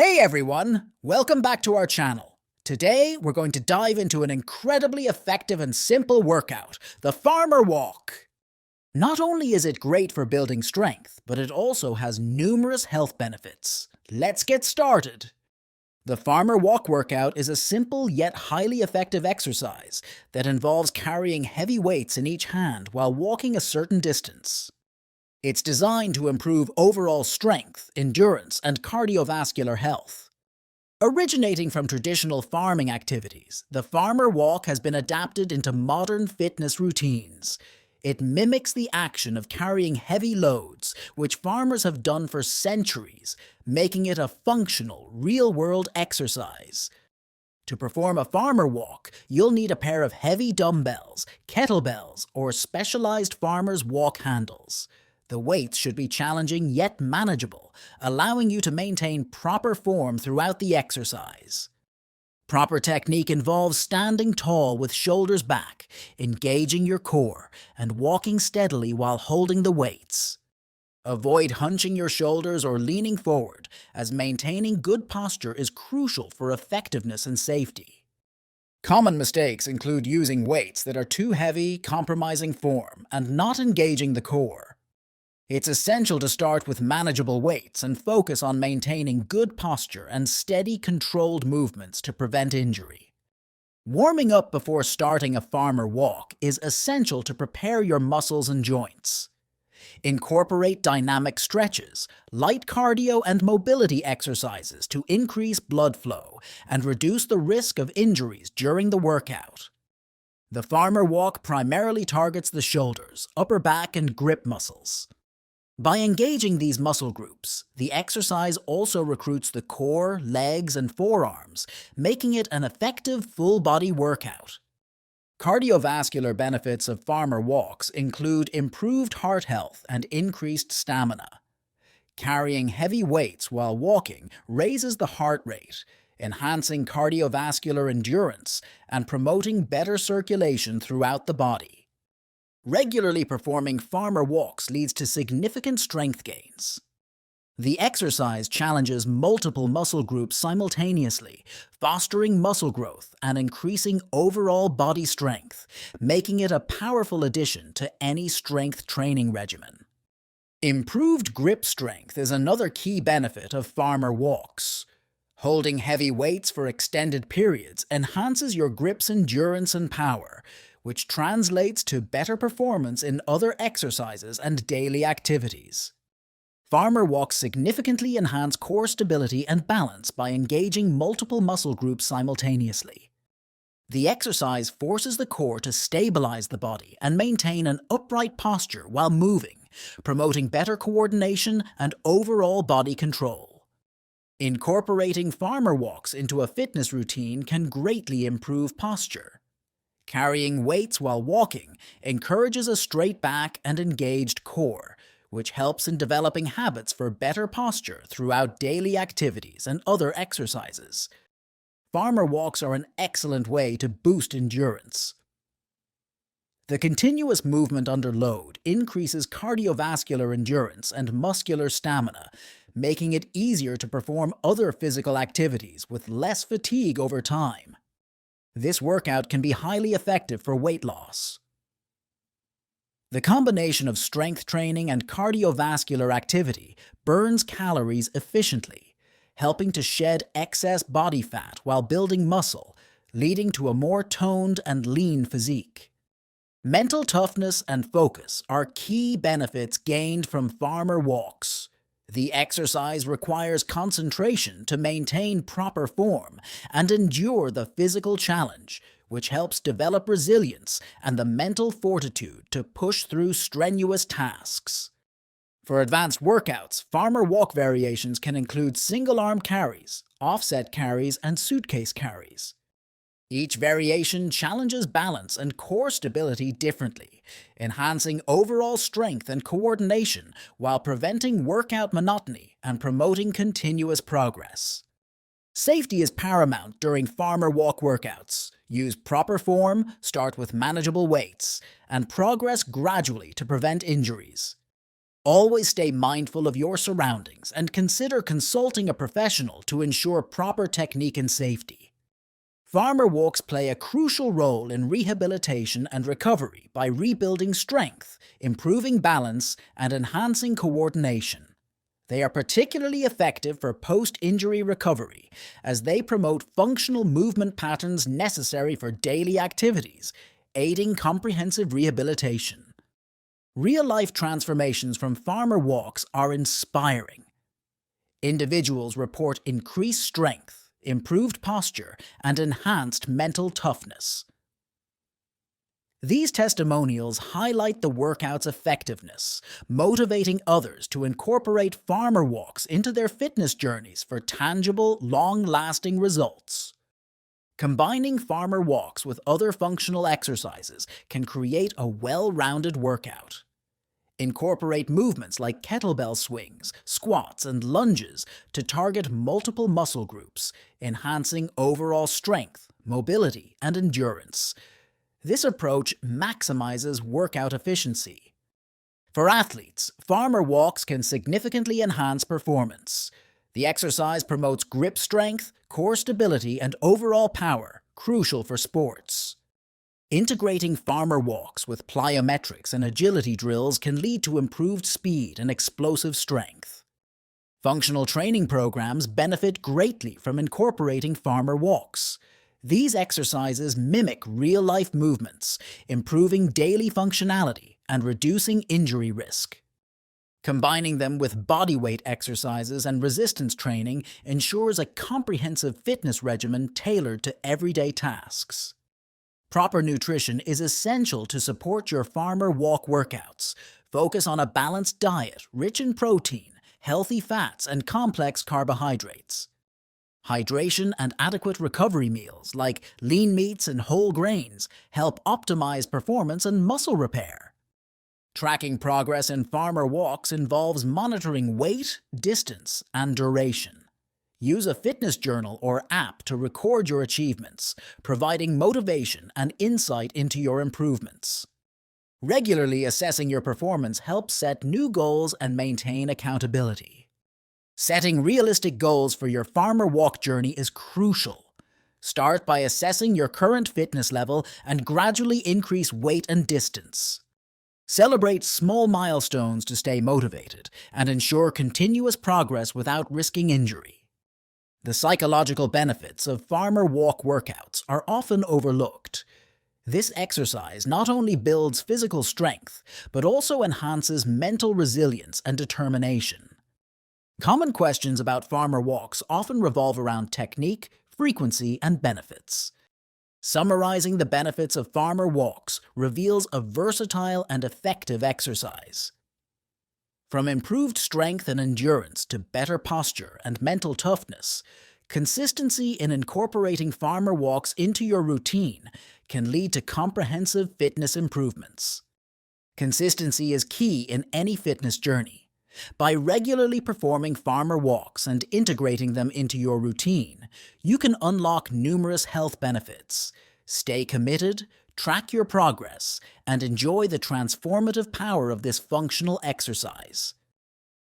Hey everyone! Welcome back to our channel. Today, we're going to dive into an incredibly effective and simple workout, the Farmer Walk. Not only is it great for building strength, but it also has numerous health benefits. Let's get started! The Farmer Walk workout is a simple yet highly effective exercise that involves carrying heavy weights in each hand while walking a certain distance. It's designed to improve overall strength, endurance, and cardiovascular health. Originating from traditional farming activities, the Farmer Walk has been adapted into modern fitness routines. It mimics the action of carrying heavy loads, which farmers have done for centuries, making it a functional, real-world exercise. To perform a Farmer Walk, you'll need a pair of heavy dumbbells, kettlebells, or specialized farmer's walk handles. The weights should be challenging yet manageable, allowing you to maintain proper form throughout the exercise. Proper technique involves standing tall with shoulders back, engaging your core, and walking steadily while holding the weights. Avoid hunching your shoulders or leaning forward, as maintaining good posture is crucial for effectiveness and safety. Common mistakes include using weights that are too heavy, compromising form, and not engaging the core. It's essential to start with manageable weights and focus on maintaining good posture and steady, controlled movements to prevent injury. Warming up before starting a Farmer Walk is essential to prepare your muscles and joints. Incorporate dynamic stretches, light cardio, and mobility exercises to increase blood flow and reduce the risk of injuries during the workout. The Farmer Walk primarily targets the shoulders, upper back, and grip muscles. By engaging these muscle groups, the exercise also recruits the core, legs, and forearms, making it an effective full-body workout. Cardiovascular benefits of Farmer Walks include improved heart health and increased stamina. Carrying heavy weights while walking raises the heart rate, enhancing cardiovascular endurance and promoting better circulation throughout the body. Regularly performing Farmer Walks leads to significant strength gains. The exercise challenges multiple muscle groups simultaneously, fostering muscle growth and increasing overall body strength, making it a powerful addition to any strength training regimen. Improved grip strength is another key benefit of Farmer Walks. Holding heavy weights for extended periods enhances your grip's endurance and power, which translates to better performance in other exercises and daily activities. Farmer Walks significantly enhance core stability and balance by engaging multiple muscle groups simultaneously. The exercise forces the core to stabilize the body and maintain an upright posture while moving, promoting better coordination and overall body control. Incorporating Farmer Walks into a fitness routine can greatly improve posture. Carrying weights while walking encourages a straight back and engaged core, which helps in developing habits for better posture throughout daily activities and other exercises. Farmer Walks are an excellent way to boost endurance. The continuous movement under load increases cardiovascular endurance and muscular stamina, making it easier to perform other physical activities with less fatigue over time. This workout can be highly effective for weight loss. The combination of strength training and cardiovascular activity burns calories efficiently, helping to shed excess body fat while building muscle, leading to a more toned and lean physique. Mental toughness and focus are key benefits gained from Farmer Walks. The exercise requires concentration to maintain proper form and endure the physical challenge, which helps develop resilience and the mental fortitude to push through strenuous tasks. For advanced workouts, Farmer Walk variations can include single-arm carries, offset carries, and suitcase carries. Each variation challenges balance and core stability differently, enhancing overall strength and coordination while preventing workout monotony and promoting continuous progress. Safety is paramount during Farmer Walk workouts. Use proper form, start with manageable weights, and progress gradually to prevent injuries. Always stay mindful of your surroundings and consider consulting a professional to ensure proper technique and safety. Farmer walks play a crucial role in rehabilitation and recovery by rebuilding strength, improving balance, and enhancing coordination. They are particularly effective for post-injury recovery, as they promote functional movement patterns necessary for daily activities, aiding comprehensive rehabilitation. Real-life transformations from farmer walks are inspiring. Individuals report increased strength, improved posture, and enhanced mental toughness. These testimonials highlight the workout's effectiveness, motivating others to incorporate farmer walks into their fitness journeys for tangible, long-lasting results. Combining farmer walks with other functional exercises can create a well-rounded workout. Incorporate movements like kettlebell swings, squats, and lunges to target multiple muscle groups, enhancing overall strength, mobility, and endurance. This approach maximizes workout efficiency. For athletes, farmer walks can significantly enhance performance. The exercise promotes grip strength, core stability, and overall power, crucial for sports. Integrating farmer walks with plyometrics and agility drills can lead to improved speed and explosive strength. Functional training programs benefit greatly from incorporating farmer walks. These exercises mimic real-life movements, improving daily functionality and reducing injury risk. Combining them with bodyweight exercises and resistance training ensures a comprehensive fitness regimen tailored to everyday tasks. Proper nutrition is essential to support your farmer walk workouts. Focus on a balanced diet rich in protein, healthy fats, and complex carbohydrates. Hydration and adequate recovery meals like lean meats and whole grains help optimize performance and muscle repair. Tracking progress in farmer walks involves monitoring weight, distance, and duration. Use a fitness journal or app to record your achievements, providing motivation and insight into your improvements. Regularly assessing your performance helps set new goals and maintain accountability. Setting realistic goals for your farmer walk journey is crucial. Start by assessing your current fitness level and gradually increase weight and distance. Celebrate small milestones to stay motivated and ensure continuous progress without risking injury. The psychological benefits of farmer walk workouts are often overlooked. This exercise not only builds physical strength, but also enhances mental resilience and determination. Common questions about farmer walks often revolve around technique, frequency, and benefits. Summarizing the benefits of farmer walks reveals a versatile and effective exercise. From improved strength and endurance to better posture and mental toughness, consistency in incorporating farmer walks into your routine can lead to comprehensive fitness improvements. Consistency is key in any fitness journey. By regularly performing farmer walks and integrating them into your routine, you can unlock numerous health benefits. Stay committed, track your progress, and enjoy the transformative power of this functional exercise.